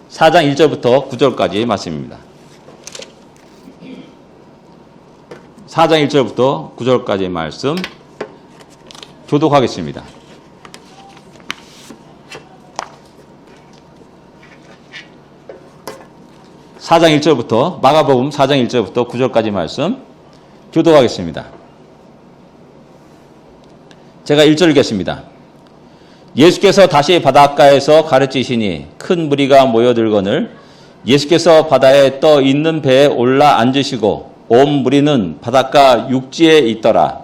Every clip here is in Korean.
4장 1절부터 9절까지 말씀입니다. 4장 1절부터 9절까지 말씀 교독하겠습니다. 마가복음 4장 1절부터 9절까지 말씀 교독하겠습니다. 제가 1절 읽겠습니다. 예수께서 다시 바닷가에서 가르치시니 큰 무리가 모여들거늘 예수께서 바다에 떠 있는 배에 올라 앉으시고 온 무리는 바닷가 육지에 있더라.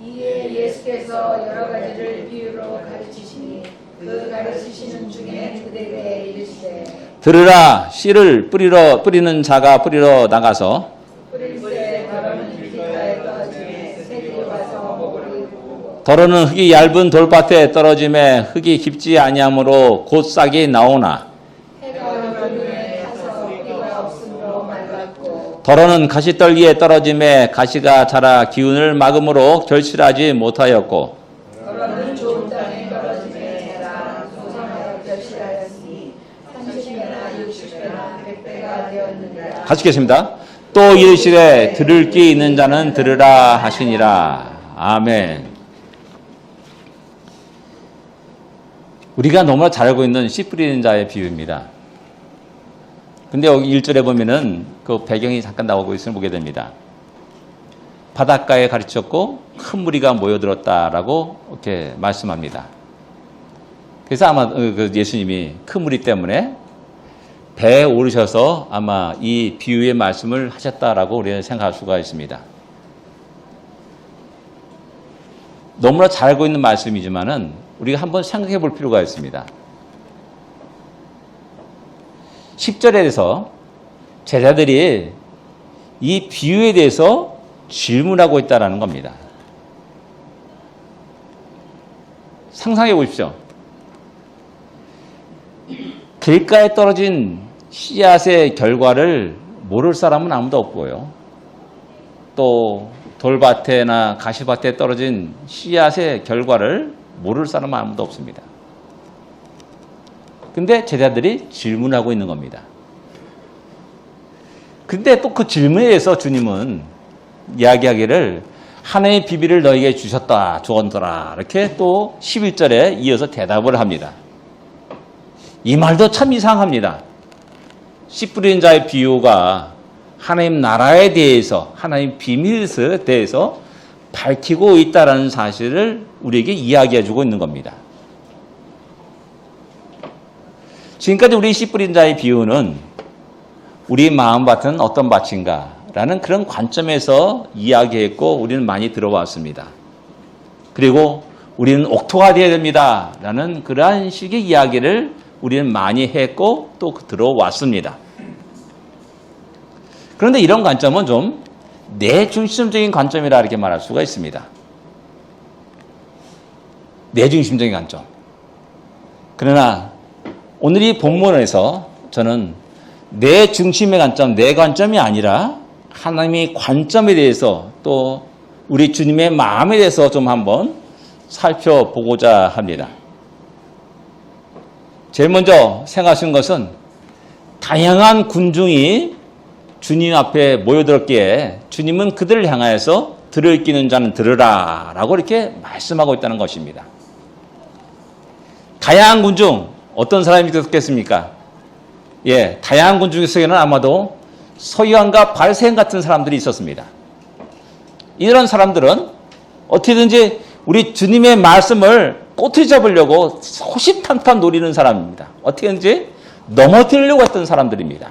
이에 예수께서 여러 가지를 비유로 가르치시니 그 가르치시는 중에 그들에게 이르시되 들으라. 씨를 뿌리는 자가 뿌리러 나가서 뿌릴새 더러는 길가에 떨어지매 새들이 와서 먹으리고 더러는 흙이 얇은 돌밭에 떨어짐에 흙이 깊지 아니하므로 곧 싹이 나오나 해가 얼음에 타서 뿌리가 없으므로 말랐고 더러는 가시떨기에 떨어짐에 가시가 자라 기운을 막음으로 결실하지 못하였고 더러는 좋은 땅에 떨어지매 자라 소성하여 결실하였으니 30배나 60배나 100배가 되었느니라. 같이 읽겠습니다. 또 이르시되 들을 귀 있는 자는 들으라 하시니라. 아멘. 우리가 너무나 잘 알고 있는 씨 뿌리는 자의 비유입니다. 근데 여기 1절에 보면은 그 배경이 잠깐 나오고 있으면 보게 됩니다. 바닷가에 가르쳤고 큰 무리가 모여들었다라고 이렇게 말씀합니다. 그래서 아마 그 예수님이 큰 무리 때문에 배에 오르셔서 아마 이 비유의 말씀을 하셨다라고 우리는 생각할 수가 있습니다. 너무나 잘 알고 있는 말씀이지만은 우리가 한번 생각해 볼 필요가 있습니다. 10절에서 제자들이 이 비유에 대해서 질문하고 있다는 겁니다. 상상해 보십시오. 길가에 떨어진 씨앗의 결과를 모를 사람은 아무도 없고요. 또 돌밭에나 가시밭에 떨어진 씨앗의 결과를 모를 사람은 아무도 없습니다. 근데 제자들이 질문하고 있는 겁니다. 근데 또 그 질문에 대해서 주님은 이야기하기를 하나님의 비밀을 너에게 주었더라. 이렇게 또 11절에 이어서 대답을 합니다. 이 말도 참 이상합니다. 씨 뿌리는 자의 비유가 하나님 나라에 대해서, 하나님 비밀에 대해서 밝히고 있다는 사실을 우리에게 이야기해 주고 있는 겁니다. 지금까지 우리 씨 뿌린 자의 비유는 우리 마음밭은 어떤 밭인가 라는 그런 관점에서 이야기했고 우리는 많이 들어왔습니다. 그리고 우리는 옥토가 되어야 됩니다 라는 그러한 식의 이야기를 우리는 많이 했고 또 들어왔습니다. 그런데 이런 관점은 좀 내중심적인 관점이라 이렇게 말할 수가 있습니다. 내중심적인 관점. 그러나 오늘 이 본문에서 저는 내 중심의 관점, 내 관점이 아니라 하나님의 관점에 대해서 또 우리 주님의 마음에 대해서 좀 한번 살펴보고자 합니다. 제일 먼저 생각하신 것은 다양한 군중이 주님 앞에 모여들었기에 주님은 그들을 향하여서 들을 끼는 자는 들으라 라고 이렇게 말씀하고 있다는 것입니다. 다양한 군중, 어떤 사람이 있었겠습니까? 예, 다양한 군중 속에는 아마도 서기관과 바리새인 같은 사람들이 있었습니다. 이런 사람들은 어떻게든지 우리 주님의 말씀을 꼬투리 잡으려고 호시탐탐 노리는 사람입니다. 어떻게든지 넘어뜨리려고 했던 사람들입니다.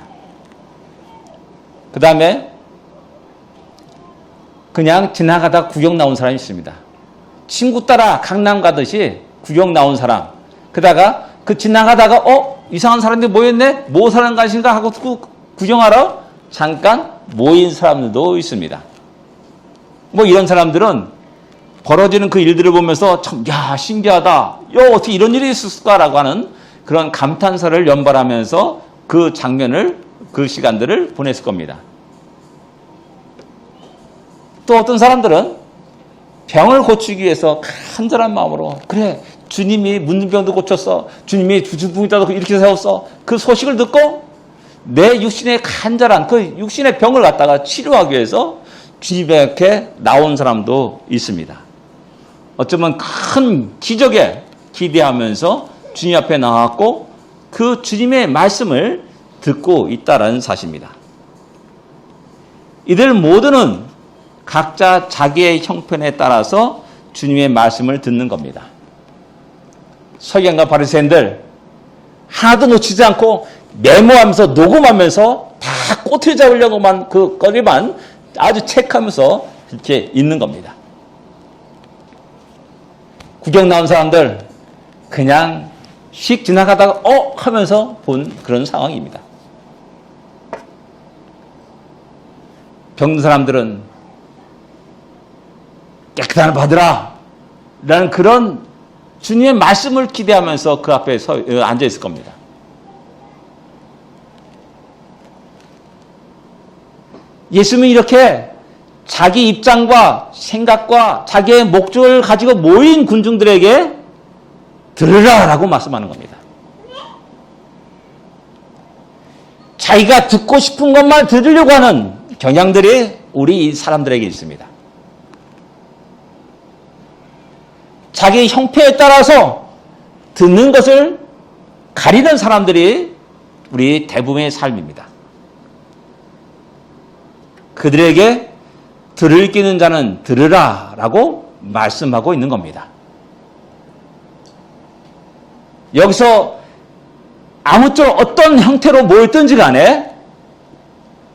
그 다음에 그냥 지나가다 구경 나온 사람이 있습니다. 친구 따라 강남 가듯이 구경 나온 사람. 그다가 그 지나가다가 이상한 사람들이 모였네? 뭐 사는 것인가 하고 구경하러 잠깐 모인 사람들도 있습니다. 뭐 이런 사람들은 벌어지는 그 일들을 보면서 참, 야, 신기하다. 야, 어떻게 이런 일이 있었을까라고 하는 그런 감탄사를 연발하면서 그 장면을, 그 시간들을 보냈을 겁니다. 또 어떤 사람들은 병을 고치기 위해서 간절한 마음으로, 그래, 주님이 문둥병도 고쳤어. 주님이 주중풍이라도 이렇게 세웠어. 그 소식을 듣고 내 육신의 간절한 그 육신의 병을 갖다가 치료하기 위해서 주님 앞에 나온 사람도 있습니다. 어쩌면 큰 기적에 기대하면서 주님 앞에 나왔고 그 주님의 말씀을 듣고 있다는 사실입니다. 이들 모두는 각자 자기의 형편에 따라서 주님의 말씀을 듣는 겁니다. 서기관과 바리새인들 하나도 놓치지 않고 메모하면서 녹음하면서 다 꼬투리 잡으려고만 그 거리만 아주 체크하면서 이렇게 있는 겁니다. 구경 나온 사람들 그냥 휙 지나가다가 하면서 본 그런 상황입니다. 병든 사람들은 깨끗함을 받으라 라는 그런 주님의 말씀을 기대하면서 그 앞에 앉아 있을 겁니다. 예수님이 이렇게 자기 입장과 생각과 자기의 목적을 가지고 모인 군중들에게 들으라 라고 말씀하는 겁니다. 자기가 듣고 싶은 것만 들으려고 하는 경향들이 우리 사람들에게 있습니다. 자기 형편에 따라서 듣는 것을 가리는 사람들이 우리 대부분의 삶입니다. 그들에게 들을 끼는 자는 들으라 라고 말씀하고 있는 겁니다. 여기서 아무쪼록 어떤 형태로 모였든지 간에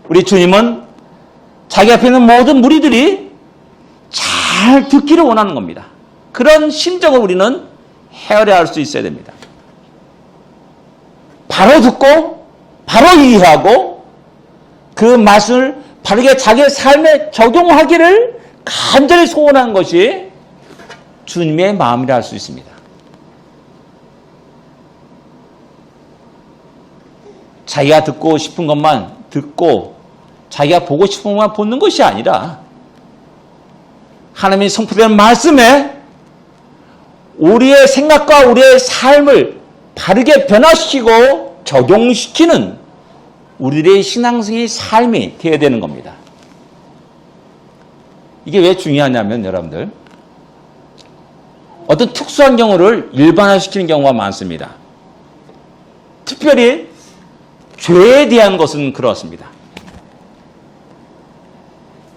우리 주님은 자기 앞에 있는 모든 무리들이 잘 듣기를 원하는 겁니다. 그런 심정을 우리는 헤아려 할 수 있어야 됩니다. 바로 듣고 바로 이해하고 그 말씀을 바르게 자기의 삶에 적용하기를 간절히 소원하는 것이 주님의 마음이라 할 수 있습니다. 자기가 듣고 싶은 것만 듣고 자기가 보고 싶은 것만 보는 것이 아니라 하나님의 선포되는 말씀에 우리의 생각과 우리의 삶을 바르게 변화시키고 적용시키는 우리들의 신앙생의 삶이 되어야 되는 겁니다. 이게 왜 중요하냐면 여러분들 어떤 특수한 경우를 일반화시키는 경우가 많습니다. 특별히 죄에 대한 것은 그렇습니다.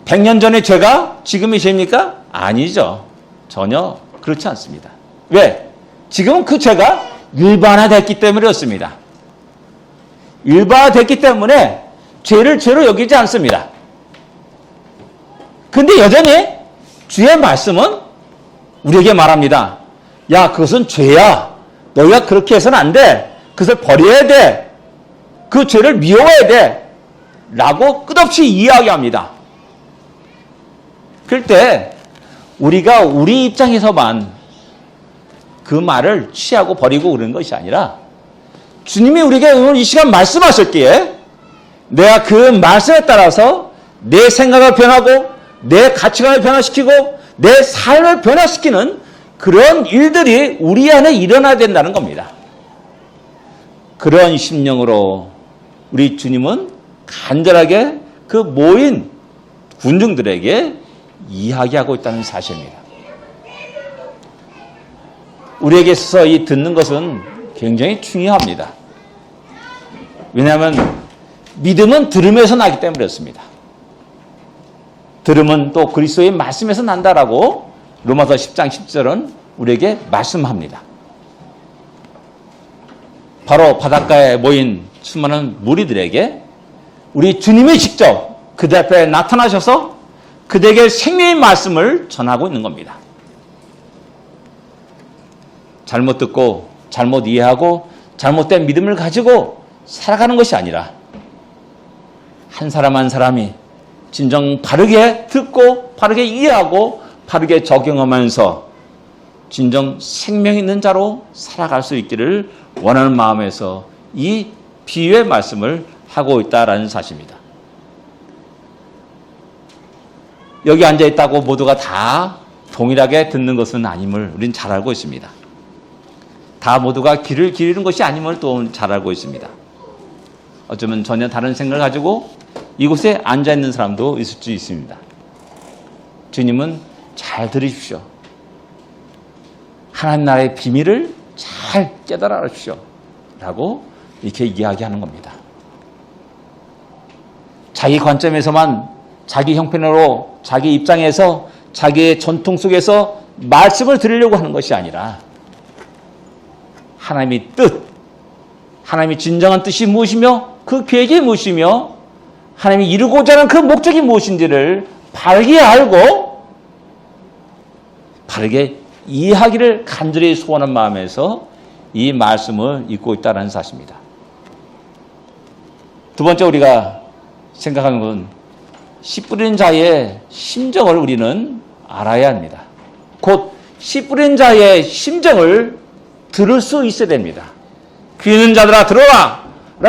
100년 전의 죄가 지금의 죄입니까? 아니죠. 전혀 그렇지 않습니다. 왜? 지금은 그 죄가 일반화됐기 때문에 그렇습니다. 일반화됐기 때문에 죄를 죄로 여기지 않습니다. 근데 여전히 주의 말씀은 우리에게 말합니다. 야, 그것은 죄야. 너희가 그렇게 해서는 안 돼. 그것을 버려야 돼. 그 죄를 미워해야 돼. 라고 끝없이 이야기합니다. 그럴 때 우리가 우리 입장에서만 그 말을 취하고 버리고 그러는 것이 아니라 주님이 우리에게 오늘 이 시간 말씀하셨기에 내가 그 말씀에 따라서 내 생각을 변하고 내 가치관을 변화시키고 내 삶을 변화시키는 그런 일들이 우리 안에 일어나야 된다는 겁니다. 그런 심령으로 우리 주님은 간절하게 그 모인 군중들에게 이야기하고 있다는 사실입니다. 우리에게 있어서 이 듣는 것은 굉장히 중요합니다. 왜냐하면 믿음은 들음에서 나기 때문에 그렇습니다. 들음은 또 그리스도의 말씀에서 난다라고 로마서 10장 10절은 우리에게 말씀합니다. 바로 바닷가에 모인 수많은 무리들에게 우리 주님이 직접 그들 앞에 나타나셔서 그들에게 생명의 말씀을 전하고 있는 겁니다. 잘못 듣고 잘못 이해하고 잘못된 믿음을 가지고 살아가는 것이 아니라 한 사람 한 사람이 진정 바르게 듣고 바르게 이해하고 바르게 적용하면서 진정 생명 있는 자로 살아갈 수 있기를 원하는 마음에서 이 비유의 말씀을 하고 있다라는 사실입니다. 여기 앉아있다고 모두가 다 동일하게 듣는 것은 아님을 우리는 잘 알고 있습니다. 다 모두가 길을 기르는 것이 아님을 또 잘 알고 있습니다. 어쩌면 전혀 다른 생각을 가지고 이곳에 앉아있는 사람도 있을 수 있습니다. 주님은 잘 들으십시오. 하나님 나라의 비밀을 잘 깨달아 주십시오. 라고 이렇게 이야기하는 겁니다. 자기 관점에서만, 자기 형편으로, 자기 입장에서, 자기의 전통 속에서 말씀을 드리려고 하는 것이 아니라 하나님의 뜻, 하나님의 진정한 뜻이 무엇이며 그 계획이 무엇이며 하나님이 이루고자 하는 그 목적이 무엇인지를 바르게 알고 바르게 이해하기를 간절히 소원한 마음에서 이 말씀을 읽고 있다는 사실입니다. 두 번째 우리가 생각하는 건 씨 뿌리는 자의 심정을 우리는 알아야 합니다. 곧 씨 뿌리는 자의 심정을 들을 수 있어야 됩니다. 귀 있는 자들아 들어라!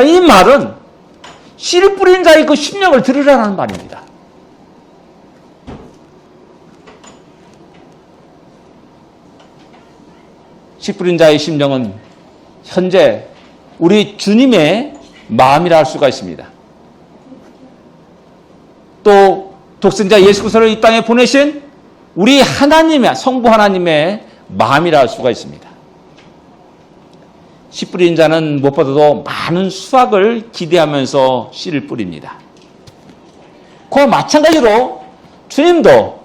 이 말은 씨를 뿌리는 자의 그 심령을 들으라는 말입니다. 씨 뿌린 자의 심정은 현재 우리 주님의 마음이라 할 수가 있습니다. 또 독생자 예수 그리스도를 이 땅에 보내신 우리 하나님의, 성부 하나님의 마음이라 할 수가 있습니다. 씨 뿌린 자는 무엇보다도 많은 수확을 기대하면서 씨를 뿌립니다. 그와 마찬가지로 주님도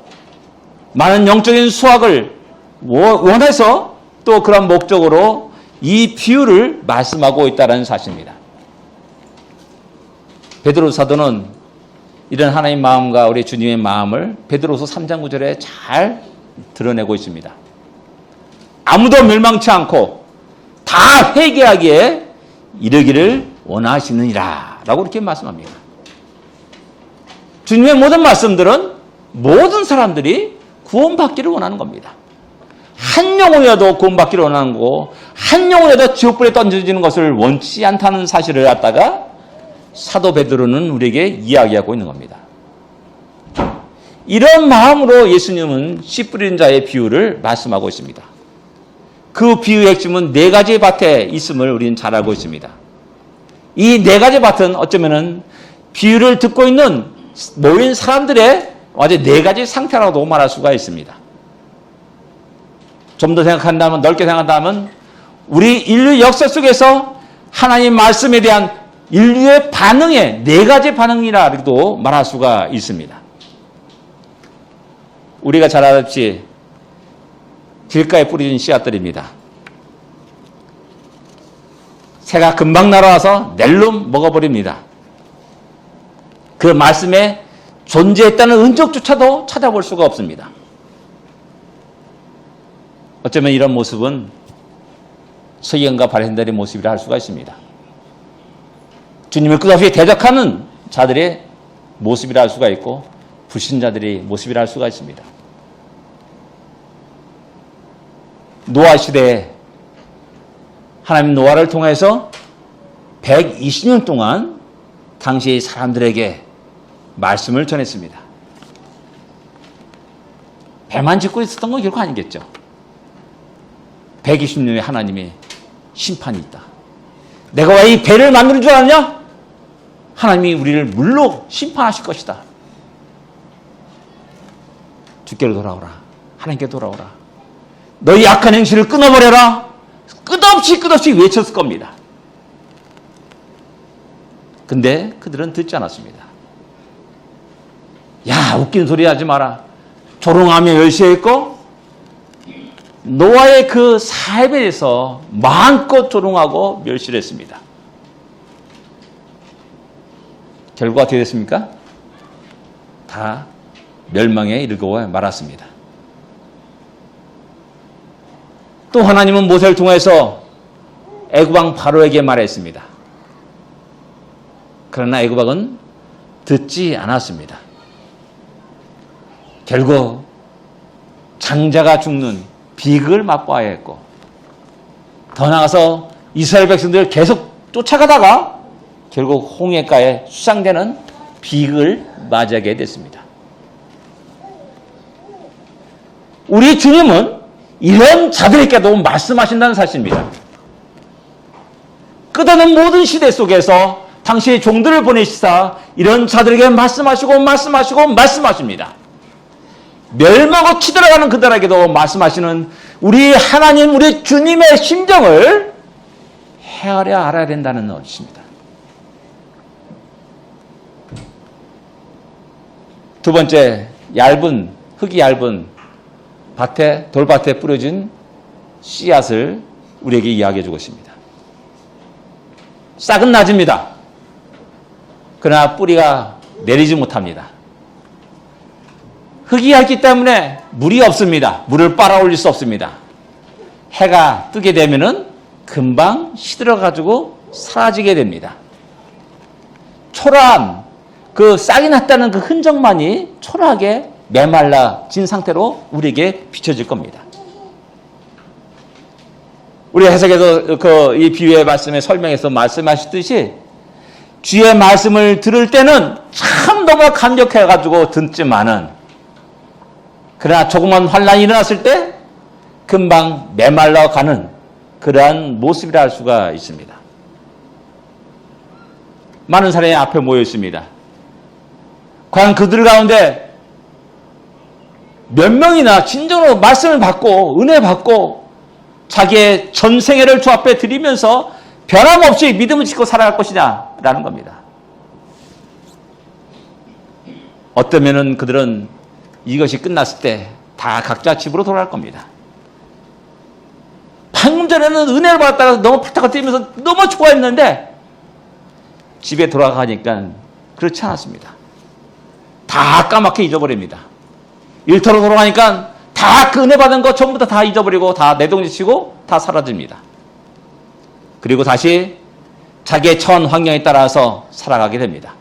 많은 영적인 수확을 원해서 또 그런 목적으로 이 비유를 말씀하고 있다는 사실입니다. 베드로 사도는 이런 하나님의 마음과 우리 주님의 마음을 베드로서 3장 9절에 잘 드러내고 있습니다. 아무도 멸망치 않고 다 회개하기에 이르기를 원하시느니라 라고 이렇게 말씀합니다. 주님의 모든 말씀들은 모든 사람들이 구원받기를 원하는 겁니다. 한 영혼이라도 구원받기를 원하는 거고 한 영혼이라도 지옥불에 던져지는 것을 원치 않다는 사실을 갖다가 사도 베드로는 우리에게 이야기하고 있는 겁니다. 이런 마음으로 예수님은 씨 뿌리는 자의 비유를 말씀하고 있습니다. 그 비유의 핵심은 네 가지 밭에 있음을 우리는 잘 알고 있습니다. 이 네 가지 밭은 어쩌면은 비유를 듣고 있는 모인 사람들의 완전 네 가지 상태라고도 말할 수가 있습니다. 좀 더 생각한다면, 넓게 생각한다면 우리 인류 역사 속에서 하나님 말씀에 대한 인류의 반응의 네 가지 반응이라고도 말할 수가 있습니다. 우리가 잘 알았지 길가에 뿌려진 씨앗들입니다. 새가 금방 날아와서 낼름 먹어버립니다. 그 말씀에 존재했다는 흔적조차도 찾아볼 수가 없습니다. 어쩌면 이런 모습은 서기관과 바리새인들의 모습이라 할 수가 있습니다. 주님을 끝없이 대적하는 자들의 모습이라 할 수가 있고 불신자들의 모습이라 할 수가 있습니다. 노아 시대에 하나님 노아를 통해서 120년 동안 당시 사람들에게 말씀을 전했습니다. 배만 짓고 있었던 건 결코 아니겠죠. 120년에 하나님의 심판이 있다. 내가 왜 이 배를 만드는 줄 아냐? 하나님이 우리를 물로 심판하실 것이다. 주께로 돌아오라. 하나님께 돌아오라. 너희 악한 행실을 끊어버려라. 끝없이 외쳤을 겁니다. 근데 그들은 듣지 않았습니다. 야, 웃긴 소리 하지 마라. 조롱하며 멸시했고 노아의 그 삶에 대해서 마음껏 조롱하고 멸시를 했습니다. 결과가 어떻게 됐습니까? 다 멸망에 이르고 말았습니다. 또 하나님은 모세를 통해서 애굽왕 바로에게 말했습니다. 그러나 애굽왕은 듣지 않았습니다. 결국 장자가 죽는 비극을 맛보아야 했고 더 나아가서 이스라엘 백성들을 계속 쫓아가다가 결국 홍해가에 수상되는 비극을 맞이하게 됐습니다. 우리 주님은 이런 자들에게도 말씀하신다는 사실입니다. 끝없는 모든 시대 속에서 당시의 종들을 보내시사 이런 자들에게 말씀하십니다. 멸망하고 치들어가는 그들에게도 말씀하시는 우리 하나님, 우리 주님의 심정을 헤아려 알아야 된다는 것입니다. 두 번째, 흙이 얇은 돌밭에 뿌려진 씨앗을 우리에게 이야기해 주고 있습니다. 싹은 낮습니다. 그러나 뿌리가 내리지 못합니다. 흙이 얇기 때문에 물이 없습니다. 물을 빨아올릴 수 없습니다. 해가 뜨게 되면은 금방 시들어가지고 사라지게 됩니다. 초라한 그 싹이 났다는 그 흔적만이 초라하게 메말라진 상태로 우리에게 비춰질 겁니다. 우리 해석에서 이 비유의 말씀에 설명해서 말씀하셨듯이 주의 말씀을 들을 때는 참 너무 감격해가지고 듣지만은 그러나 조그만 환란이 일어났을 때 금방 메말라가는 그러한 모습이라 할 수가 있습니다. 많은 사람이 앞에 모여 있습니다. 과연 그들 가운데 몇 명이나 진정으로 말씀을 받고 은혜 받고 자기의 전생애를 주 앞에 드리면서 변함없이 믿음을 짓고 살아갈 것이냐라는 겁니다. 어쩌면은 그들은 이것이 끝났을 때 다 각자 집으로 돌아갈 겁니다. 방금 전에는 은혜를 받았다가 너무 팔타가 뛰면서 너무 좋아했는데 집에 돌아가니까 그렇지 않았습니다. 다 까맣게 잊어버립니다. 일터로 돌아가니까 다 그 은혜 받은 거 전부 다 잊어버리고 다 내동지치고 다 사라집니다. 그리고 다시 자기의 처한 환경에 따라서 살아가게 됩니다.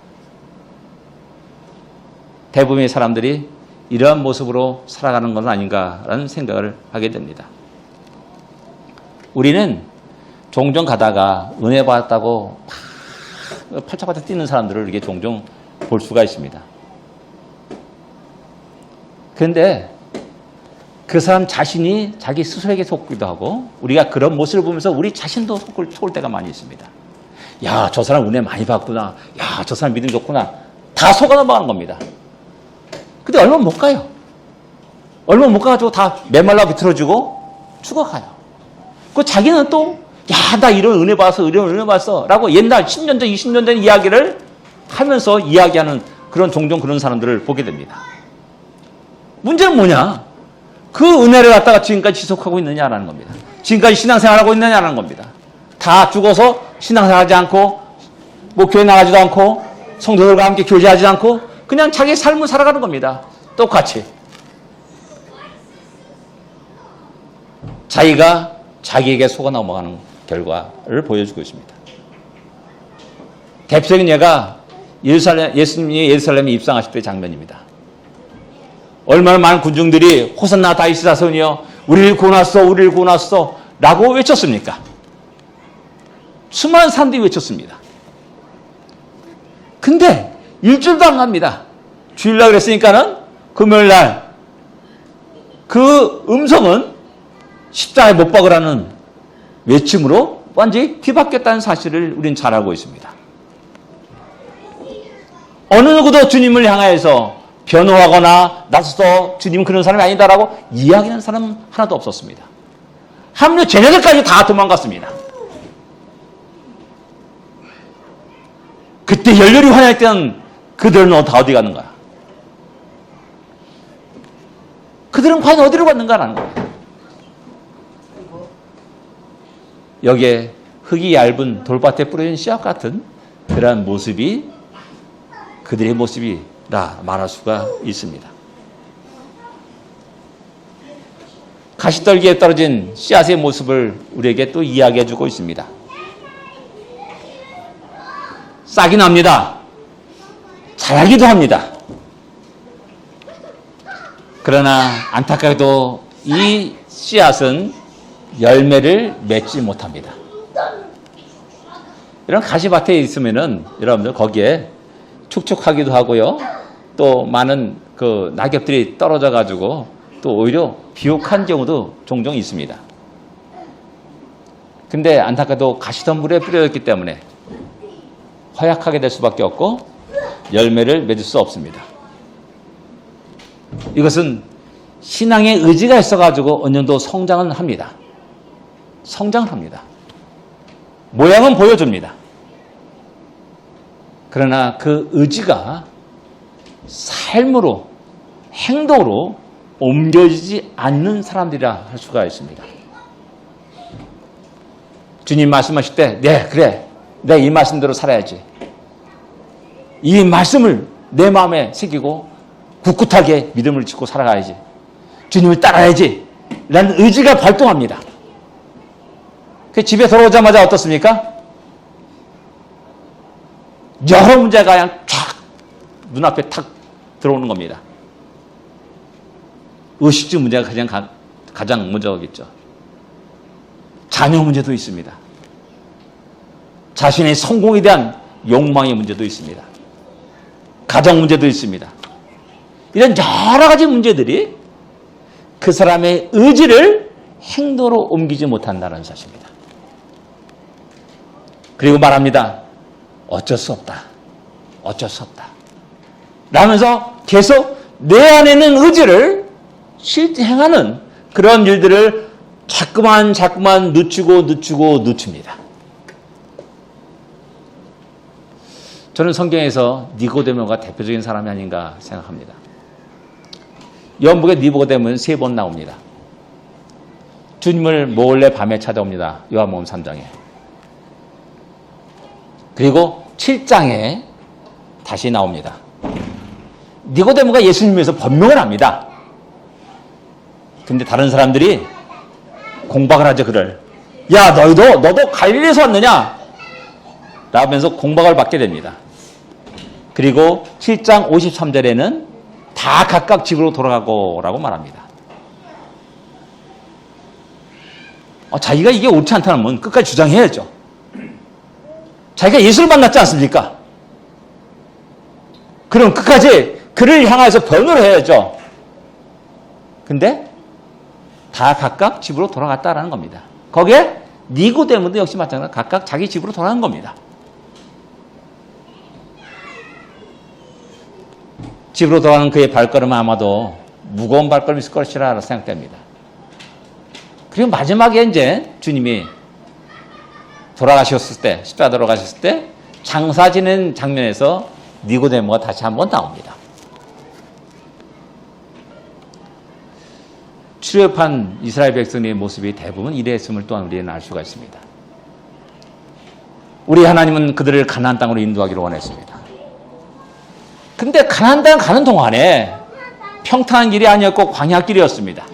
대부분의 사람들이 이러한 모습으로 살아가는 것은 아닌가라는 생각을 하게 됩니다. 우리는 종종 가다가 은혜 받았다고 팔짝팔짝 뛰는 사람들을 이렇게 종종 볼 수가 있습니다. 그런데 그 사람 자신이 자기 스스로에게 속기도 하고 우리가 그런 모습을 보면서 우리 자신도 속을 때가 많이 있습니다. 야, 저 사람 은혜 많이 받구나. 야, 저 사람 믿음 좋구나. 다 속아 넘어가는 겁니다. 근데 얼마 못 가요. 얼마 못 가가지고 다 메말라 비틀어지고 죽어가요. 그 자기는 또 야, 나 이런 은혜 받았어, 이런 은혜 받았어 라고 옛날 10년 전, 20년 전 이야기를 하면서 이야기하는 종종 그런 사람들을 보게 됩니다. 문제는 뭐냐? 그 은혜를 갖다가 지금까지 지속하고 있느냐라는 겁니다. 지금까지 신앙생활하고 있느냐라는 겁니다. 다 죽어서 신앙생활하지 않고 뭐 교회 나가지도 않고 성도들과 함께 교제하지 않고 그냥 자기의 삶을 살아가는 겁니다. 똑같이. 자기가 자기에게 속아 넘어가는 결과를 보여주고 있습니다. 대표적인 예가 예수님이 예루살렘에 입성하실 때 장면입니다. 얼마나 많은 군중들이 호산나 다윗의 자손이여 우리를 구원하소서 우리를 구원하소서 라고 외쳤습니까? 수많은 사람들이 외쳤습니다. 근데 일주일도 안 갑니다. 주일날 그랬으니까는 금요일날 그 음성은 십자가에 못 박으라는 외침으로 완전히 뒤바뀌었다는 사실을 우리는 잘 알고 있습니다. 어느 누구도 주님을 향하여서 변호하거나 나서서 주님은 그런 사람이 아니다라고 이야기하는 사람은 하나도 없었습니다. 하물며 쟤네들까지 다 도망갔습니다. 그때 열렬히 환영했던 그들은 다 어디 가는가? 그들은 과연 어디로 갔는가라는 거예요. 여기에 흙이 얇은 돌밭에 뿌려진 씨앗 같은 그러한 모습이 그들의 모습이라 말할 수가 있습니다. 가시떨기에 떨어진 씨앗의 모습을 우리에게 또 이야기해 주고 있습니다. 싹이 납니다. 자라기도 합니다. 그러나 안타깝게도 이 씨앗은 열매를 맺지 못합니다. 이런 가시밭에 있으면은 여러분들 거기에 축축하기도 하고요. 또 많은 그 낙엽들이 떨어져 가지고 또 오히려 비옥한 경우도 종종 있습니다. 근데 안타깝게도 가시덤불에 뿌려졌기 때문에 허약하게 될 수밖에 없고 열매를 맺을 수 없습니다. 이것은 신앙의 의지가 있어가지고 어느 정도 성장은 합니다. 성장을 합니다. 모양은 보여줍니다. 그러나 그 의지가 삶으로, 행동으로 옮겨지지 않는 사람들이라 할 수가 있습니다. 주님 말씀하실 때, 네, 그래. 내가 이 말씀대로 살아야지. 이 말씀을 내 마음에 새기고 굳굳하게 믿음을 짓고 살아가야지. 주님을 따라야지. 라는 의지가 발동합니다. 그 집에 돌아오자마자 어떻습니까? 여러 문제가 그냥 쫙 눈앞에 탁 들어오는 겁니다. 의식주 문제가 가장 먼저겠죠. 자녀 문제도 있습니다. 자신의 성공에 대한 욕망의 문제도 있습니다. 가정 문제도 있습니다. 이런 여러 가지 문제들이 그 사람의 의지를 행동으로 옮기지 못한다는 사실입니다. 그리고 말합니다. 어쩔 수 없다. 어쩔 수 없다. 라면서 계속 내 안에 있는 의지를 실행하는 그런 일들을 자꾸만 늦춥니다. 저는 성경에서 니고데모가 대표적인 사람이 아닌가 생각합니다. 연복에 니고데모는 3번 나옵니다. 주님을 몰래 밤에 찾아옵니다. 요한복음 3장에. 그리고 7장에 다시 나옵니다. 니고데모가 예수님에서 변명을 합니다. 근데 다른 사람들이 공박을 하죠, 그를. 야, 너도 갈릴리에서 왔느냐? 라면서 공박을 받게 됩니다. 그리고 7장 53절에는 다 각각 집으로 돌아가고 라고 말합니다. 자기가 이게 옳지 않다면 끝까지 주장해야죠. 자기가 예수를 만났지 않습니까? 그럼 끝까지 그를 향해서 변호를 해야죠. 근데 다 각각 집으로 돌아갔다라는 겁니다. 거기에 니고데모도 역시 마찬가지로 각각 자기 집으로 돌아간 겁니다. 집으로 돌아가는 그의 발걸음은 아마도 무거운 발걸음이 있을 것이라 생각됩니다. 그리고 마지막에 이제 주님이 돌아가셨을 때, 십자가 돌아가셨을 때 장사 지낸 장면에서 니고데모가 다시 한번 나옵니다. 출애굽한 이스라엘 백성의 모습이 대부분 이랬음을 또한 우리는 알 수가 있습니다. 우리 하나님은 그들을 가나안 땅으로 인도하기를 원했습니다. 근데 가나안 땅 가는 동안에 평탄한 길이 아니었고 광야길이었습니다.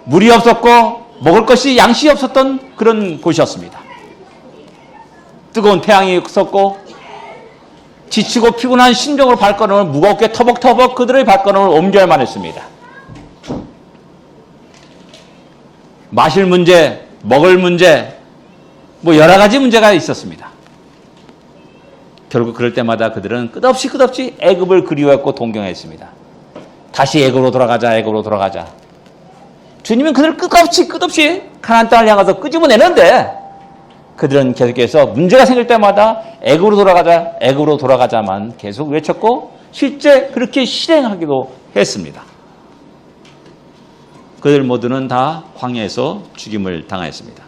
물이 없었고 먹을 것이 양식이 없었던 그런 곳이었습니다. 뜨거운 태양이 섰고 지치고 피곤한 심정으로 발걸음을 무겁게 터벅터벅 그들의 발걸음을 옮겨야만 했습니다. 마실 문제, 먹을 문제, 여러 가지 문제가 있었습니다. 결국 그럴 때마다 그들은 끝없이 애굽을 그리워했고 동경했습니다. 다시 애굽으로 돌아가자. 주님은 그들을 끝없이 가나안 땅을 향해서 끄집어내는데 그들은 계속해서 문제가 생길 때마다 애굽으로 돌아가자만 계속 외쳤고 실제 그렇게 실행하기도 했습니다. 그들 모두는 다 광야에서 죽임을 당하였습니다.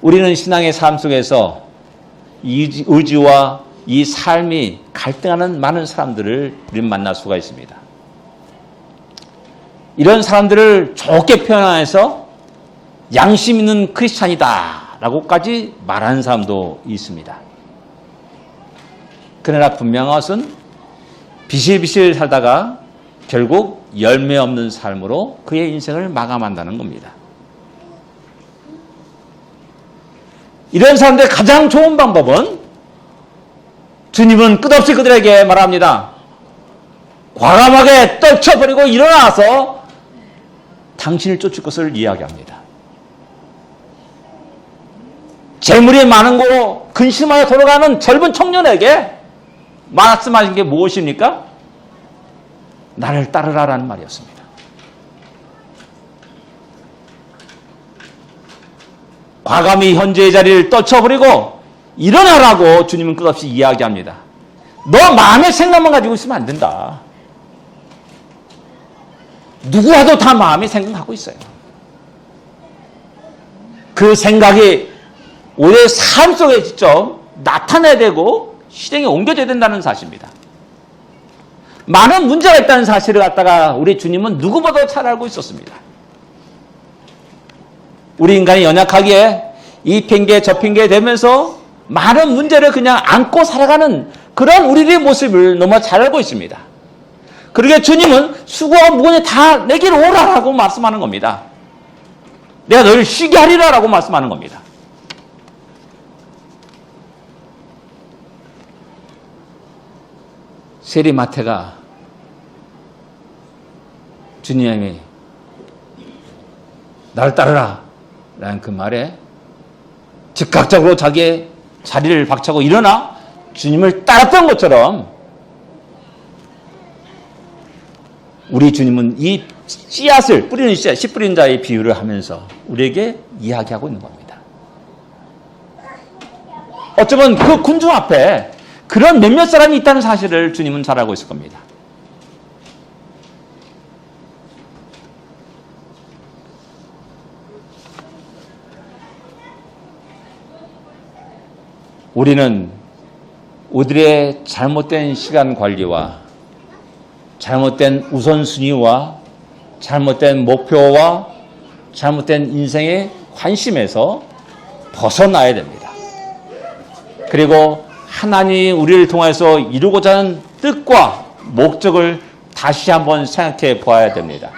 우리는 신앙의 삶 속에서 이 의지와 이 삶이 갈등하는 많은 사람들을 우리는 만날 수가 있습니다. 이런 사람들을 좋게 표현해서 양심 있는 크리스찬이다 라고까지 말하는 사람도 있습니다. 그러나 분명한 것은 비실비실 살다가 결국 열매 없는 삶으로 그의 인생을 마감한다는 겁니다. 이런 사람들의 가장 좋은 방법은 주님은 끝없이 그들에게 말합니다. 과감하게 떨쳐버리고 일어나서 당신을 쫓을 것을 이야기합니다. 재물이 많은 거로 근심하여 돌아가는 젊은 청년에게 말씀하신 게 무엇입니까? 나를 따르라라는 말이었습니다. 과감히 현재의 자리를 떨쳐버리고 일어나라고 주님은 끝없이 이야기합니다. 너 마음의 생각만 가지고 있으면 안 된다. 누구라도 다 마음의 생각하고 있어요. 그 생각이 우리의 삶 속에 직접 나타나야 되고 실행에 옮겨져야 된다는 사실입니다. 많은 문제가 있다는 사실을 갖다가 우리 주님은 누구보다 잘 알고 있었습니다. 우리 인간이 연약하기에 이 핑계 저 핑계 되면서 많은 문제를 그냥 안고 살아가는 그런 우리의 모습을 너무 잘 알고 있습니다. 그러게 주님은 수고와 무거운 다 내게로 오라라고 말씀하는 겁니다. 내가 너를 쉬게 하리라라고 말씀하는 겁니다. 세리마태가 주님이 나를 따르라 라는 그 말에 즉각적으로 자기의 자리를 박차고 일어나 주님을 따랐던 것처럼 우리 주님은 이 씨앗을 뿌리는 씨 뿌리는 자의 비유를 하면서 우리에게 이야기하고 있는 겁니다. 어쩌면 그 군중 앞에 그런 몇몇 사람이 있다는 사실을 주님은 잘 알고 있을 겁니다. 우리는 우리의 잘못된 시간 관리와 잘못된 우선순위와 잘못된 목표와 잘못된 인생의 관심에서 벗어나야 됩니다. 그리고 하나님이 우리를 통해서 이루고자 하는 뜻과 목적을 다시 한번 생각해 보아야 됩니다.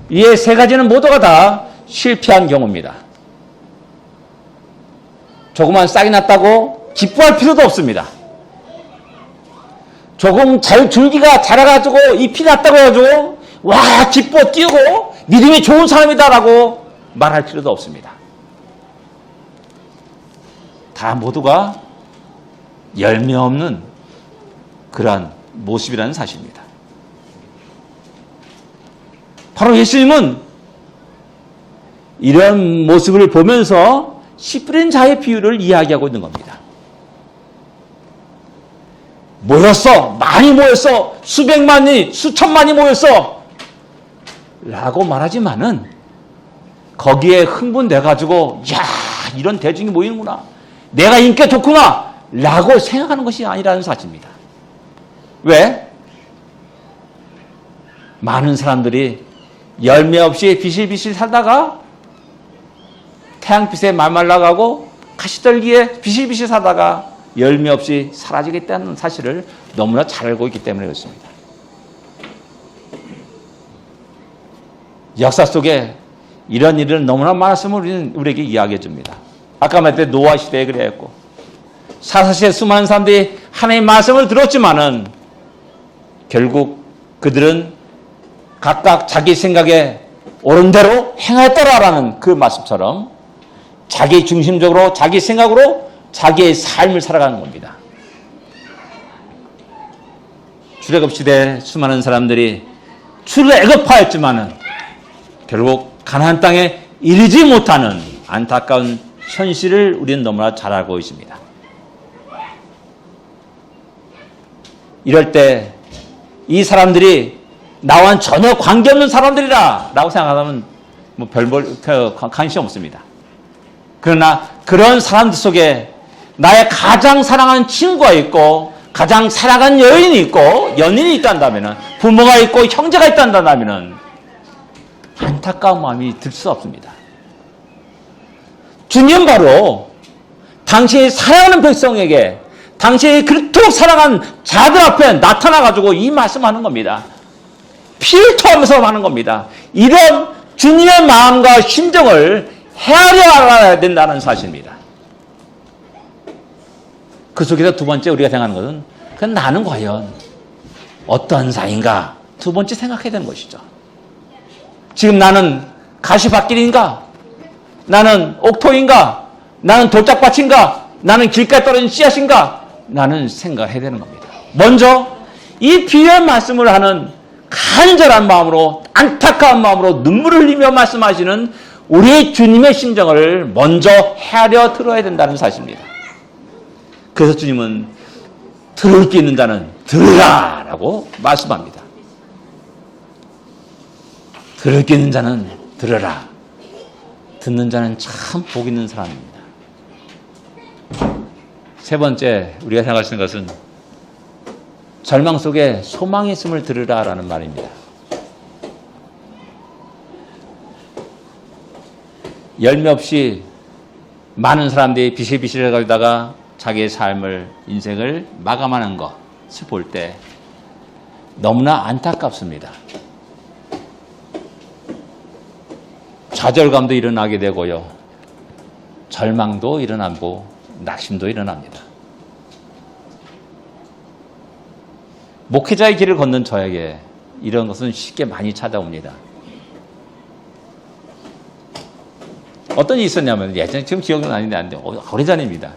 이 세 가지는 모두가 다 실패한 경우입니다. 조금만 싹이 났다고 기뻐할 필요도 없습니다. 조금 줄기가 자라가지고 잎이 났다고 해가지고 와 기뻐 뛰고 믿음이 좋은 사람이다라고 말할 필요도 없습니다. 다 모두가 열매 없는 그러한 모습이라는 사실입니다. 바로 예수님은 이런 모습을 보면서 씨 뿌린 자의 비유를 이야기하고 있는 겁니다. 모였어. 많이 모였어. 수백만이, 수천만이 모였어. 라고 말하지만은 거기에 흥분돼가지고 야 이런 대중이 모이는구나. 내가 인기가 좋구나. 라고 생각하는 것이 아니라는 사실입니다. 왜? 많은 사람들이 열매 없이 비실비실 살다가 태양빛에 말말라가고 가시떨기에 비실비실 살다가 열매 없이 사라지겠다는 사실을 너무나 잘 알고 있기 때문에 그렇습니다. 역사 속에 이런 일은 너무나 많았음을 우리에게 이야기해 줍니다. 아까 말했듯이 노아 시대에 그랬고 사사시대 수많은 사람들이 하나님의 말씀을 들었지만은 결국 그들은 각각 자기 생각에 옳은 대로 행하였더라라는 그 말씀처럼 자기 중심적으로 자기 생각으로 자기의 삶을 살아가는 겁니다. 출애굽 시대 수많은 사람들이 출애굽하였지만은 결국 가나안 땅에 이르지 못하는 안타까운 현실을 우리는 너무나 잘 알고 있습니다. 이럴 때 이 사람들이 나와는 전혀 관계없는 사람들이라 라고 생각하면 뭐 관심 없습니다. 그러나 그런 사람들 속에 나의 가장 사랑하는 친구가 있고 가장 사랑하는 여인이 있고 연인이 있다면 부모가 있고 형제가 있다면 안타까운 마음이 들 수 없습니다. 주님은 바로 당신이 사랑하는 백성에게 당신이 그토록 사랑한 자들 앞에 나타나가지고 이 말씀하는 겁니다. 피를 토하면서 하는 겁니다. 이런 주님의 마음과 심정을 헤아려 알아야 된다는 사실입니다. 그 속에서 두 번째 우리가 생각하는 것은 그건 나는 과연 어떤 사이인가 두 번째 생각해야 되는 것이죠. 지금 나는 가시밭길인가? 나는 옥토인가? 나는 돌짝밭인가? 나는 길가에 떨어진 씨앗인가? 나는 생각해야 되는 겁니다. 먼저 이 비유의 말씀을 하는 간절한 마음으로, 안타까운 마음으로 눈물을 흘리며 말씀하시는 우리 주님의 심정을 먼저 헤아려 들어야 된다는 사실입니다. 그래서 주님은 들을 게 있는 자는 들으라 라고 말씀합니다. 들을 게 있는 자는 들으라. 듣는 자는 참 복 있는 사람입니다. 세 번째 우리가 생각할 수 있는 것은 절망 속에 소망이 있음을 들으라 라는 말입니다. 열매 없이 많은 사람들이 비실비실 해가다가 자기의 삶을, 인생을 마감하는 것을 볼 때 너무나 안타깝습니다. 좌절감도 일어나게 되고요. 절망도 일어나고 낙심도 일어납니다. 목회자의 길을 걷는 저에게 이런 것은 쉽게 많이 찾아옵니다. 어떤 일이 있었냐면 예전에 지금 기억은 아닌데 안 돼. 오래전입니다.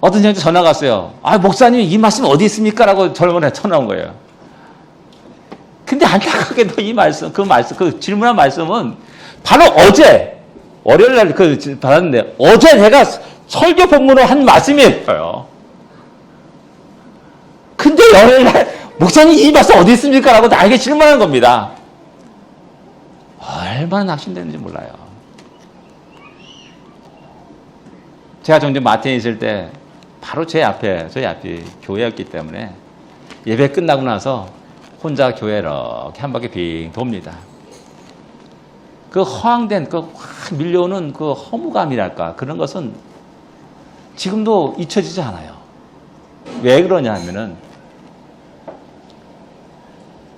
어떤 형한테 전화가 왔어요. 아, 목사님 이 말씀 어디 있습니까? 라고 전화에 전화 온 거예요. 근데 안타깝게도 이 말씀, 그 질문한 말씀은 바로 어제, 월요일 날 받았는데 어제 내가 설교 본문으로 한 말씀이에요. 근데 월요일 날 목사님 이 말씀 어디 있습니까? 라고 나에게 질문한 겁니다. 얼마나 낙심되는지 몰라요. 제가 종종 마트에 있을 때 바로 저희 앞이 교회였기 때문에 예배 끝나고 나서 혼자 교회 이렇게 한 바퀴 빙 돕니다. 그 허황된, 밀려오는 그 허무감이랄까, 그런 것은 지금도 잊혀지지 않아요. 왜 그러냐 하면은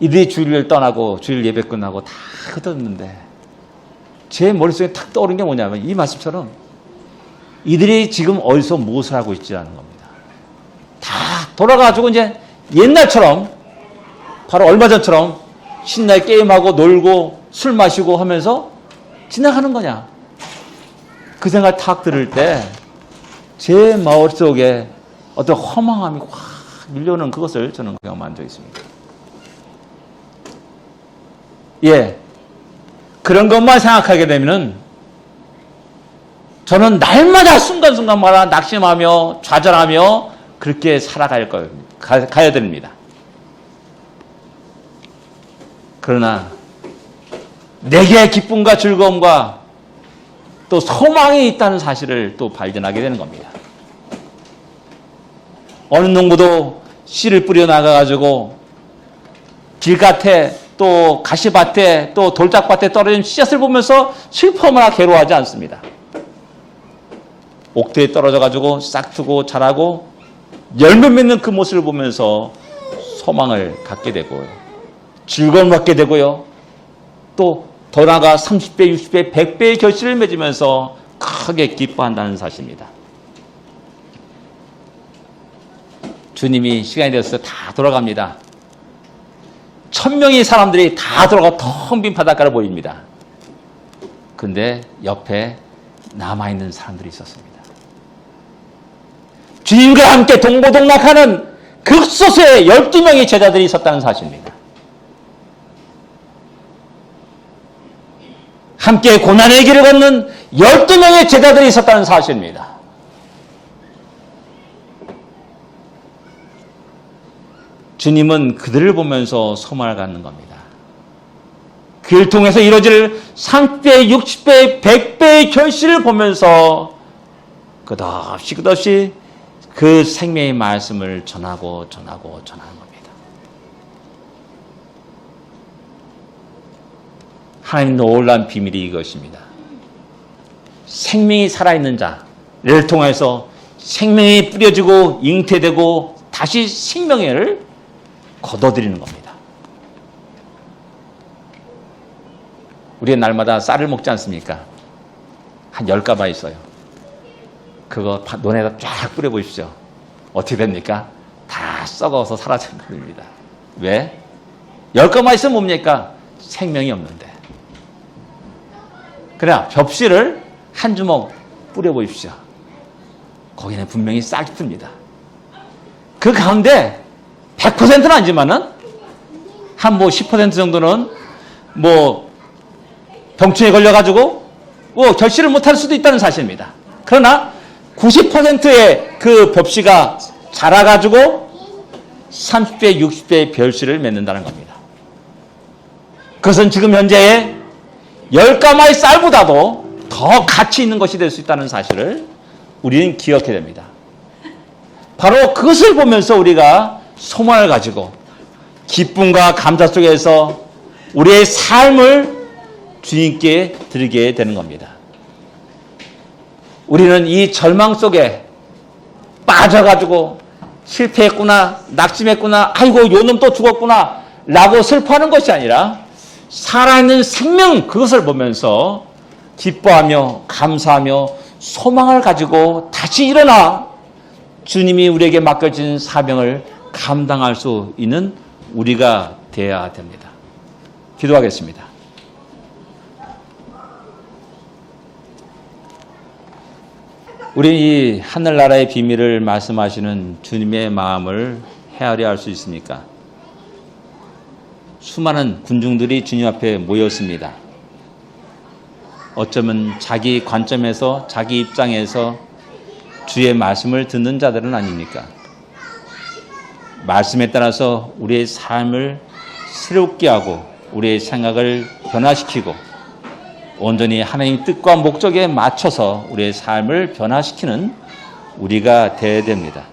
이들이 주일을 떠나고 주일 예배 끝나고 다 흩어졌는데 제 머릿속에 탁 떠오른 게 뭐냐면 이 말씀처럼 이들이 지금 어디서 무엇을 하고 있지라는 겁니다. 다 돌아가가지고 이제 옛날처럼 바로 얼마 전처럼 신나게 게임하고 놀고 술 마시고 하면서 지나가는 거냐. 그 생각 탁 들을 때 제 마음속에 어떤 허망함이 확 밀려오는 그것을 저는 경험한 적이 있습니다. 예, 그런 것만 생각하게 되면은 저는 날마다 순간순간마다 낙심하며 좌절하며 그렇게 살아갈 거예요. 가야 됩니다. 그러나 내게 기쁨과 즐거움과 또 소망이 있다는 사실을 또 발견하게 되는 겁니다. 어느 농부도 씨를 뿌려 나가가지고 길밭에 또 가시밭에 또 돌짝밭에 떨어진 씨앗을 보면서 슬퍼하거나 괴로워하지 않습니다. 옥토에 떨어져가지고 싹트고 자라고 열매 맺는 그 모습을 보면서 소망을 갖게 되고요. 즐거움을 갖게 되고요. 또 더 나아가 30배, 60배, 100배의 결실을 맺으면서 크게 기뻐한다는 사실입니다. 주님이 시간이 되어서 다 돌아갑니다. 1000명의 사람들이 다 돌아가 텅 빈 바닷가를 보입니다. 근데 옆에 남아있는 사람들이 있었습니다. 주님과 함께 동고동락하는 극소수의 12명의 제자들이 있었다는 사실입니다. 함께 고난의 길을 걷는 12명의 제자들이 있었다는 사실입니다. 주님은 그들을 보면서 소망을 갖는 겁니다. 그를 통해서 이루어질 30배, 60배, 100배의 결실을 보면서 끝없이 그 생명의 말씀을 전하는 겁니다. 하나님 놀라운 비밀이 이것입니다. 생명이 살아있는 자를 통해서 생명이 뿌려지고 잉태되고 다시 생명을 거둬들이는 겁니다. 우리는 날마다 쌀을 먹지 않습니까? 한 10가마 있어요. 그거 논에다 쫙 뿌려보십시오. 어떻게 됩니까? 다 썩어서 사라져버립니다. 왜? 10가마 있으면 뭡니까? 생명이 없는데. 그러나 접시를 한 주먹 뿌려보십시오. 거기는 분명히 싹이 틉니다. 그 가운데 100%는 아니지만은 한 뭐 10% 정도는 뭐 병충해 걸려가지고 결실을 못할 수도 있다는 사실입니다. 그러나 90%의 그 벽씨가 자라가지고 30배, 60배의 별씨를 맺는다는 겁니다. 그것은 지금 현재의 10가마의 쌀보다도 더 가치 있는 것이 될 수 있다는 사실을 우리는 기억해야 됩니다. 바로 그것을 보면서 우리가 소망을 가지고 기쁨과 감사 속에서 우리의 삶을 주님께 드리게 되는 겁니다. 우리는 이 절망 속에 빠져가지고 실패했구나, 낙심했구나, 아이고 요놈 또 죽었구나 라고 슬퍼하는 것이 아니라 살아있는 생명 그것을 보면서 기뻐하며 감사하며 소망을 가지고 다시 일어나 주님이 우리에게 맡겨진 사명을 감당할 수 있는 우리가 되어야 됩니다. 기도하겠습니다. 우리 이 하늘나라의 비밀을 말씀하시는 주님의 마음을 헤아려 할 수 있습니까? 수많은 군중들이 주님 앞에 모였습니다. 어쩌면 자기 관점에서 자기 입장에서 주의 말씀을 듣는 자들은 아닙니까? 말씀에 따라서 우리의 삶을 새롭게 하고 우리의 생각을 변화시키고 온전히 하나님의 뜻과 목적에 맞춰서 우리의 삶을 변화시키는 우리가 되어야 됩니다.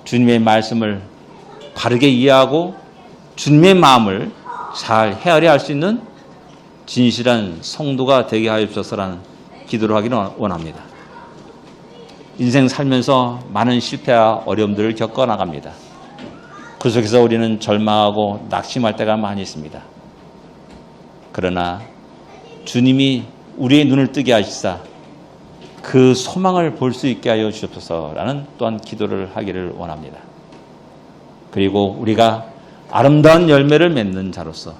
주님의 말씀을 바르게 이해하고 주님의 마음을 잘 헤아려 할 수 있는 진실한 성도가 되게 하옵소서라는 기도를 하기를 원합니다. 인생 살면서 많은 실패와 어려움들을 겪어 나갑니다. 그 속에서 우리는 절망하고 낙심할 때가 많이 있습니다. 그러나 주님이 우리의 눈을 뜨게 하시사 그 소망을 볼 수 있게 하여 주옵소서라는 또한 기도를 하기를 원합니다. 그리고 우리가 아름다운 열매를 맺는 자로서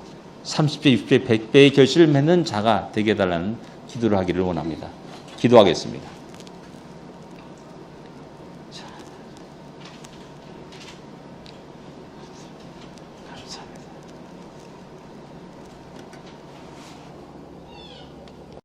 30배, 60배, 100배의 결실을 맺는 자가 되게 해달라는 기도를 하기를 원합니다. 기도하겠습니다.